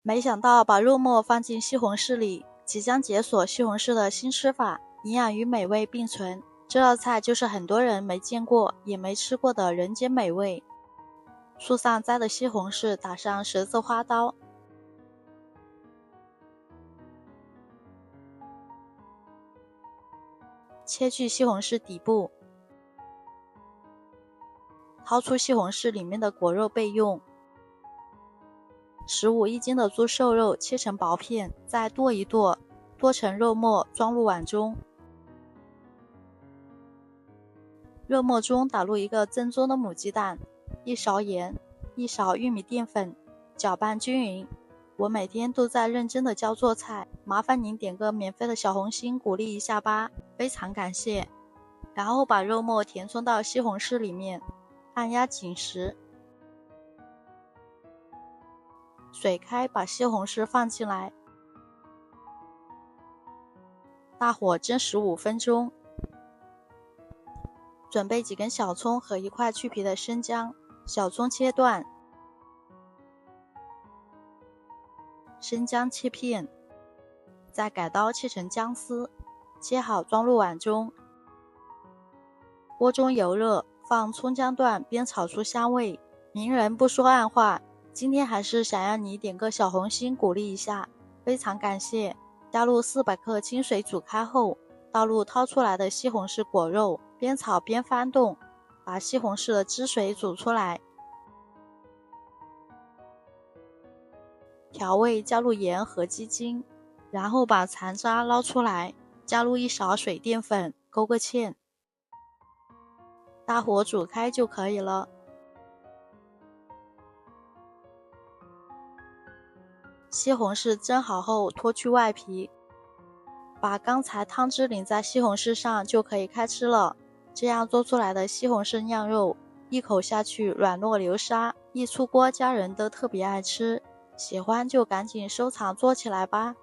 没想到把肉末放进西红柿里，即将解锁西红柿的新吃法，营养与美味并存。这道菜就是很多人没见过也没吃过的人间美味。树上摘的西红柿打上十字花刀，切去西红柿底部，掏出西红柿里面的果肉备用。15一斤的猪瘦肉切成薄片，再剁一剁，剁成肉末装入碗中。肉末中打入一个正宗的母鸡蛋，1勺盐，1勺玉米淀粉，搅拌均匀。我每天都在认真的教做菜，麻烦您点个免费的小红心鼓励一下吧，非常感谢。然后把肉末填充到西红柿里面，按压紧实。水开，把西红柿放进来，大火蒸15分钟。准备几根小葱和1块去皮的生姜，小葱切段，生姜切片，再改刀切成姜丝，切好装入碗中。锅中油热，放葱姜段，煸炒出香味。明人不说暗话，今天还是想让你点个小红心鼓励一下，非常感谢。加入400克清水煮开后，倒入掏出来的西红柿果肉，边炒边翻动，把西红柿的汁水煮出来。调味加入盐和鸡精，然后把残渣捞出来，加入1勺水淀粉，勾个芡，大火煮开就可以了。西红柿蒸好后脱去外皮，把刚才汤汁淋在西红柿上就可以开吃了。这样做出来的西红柿酿肉，一口下去软糯流沙，一出锅家人都特别爱吃。喜欢就赶紧收藏做起来吧。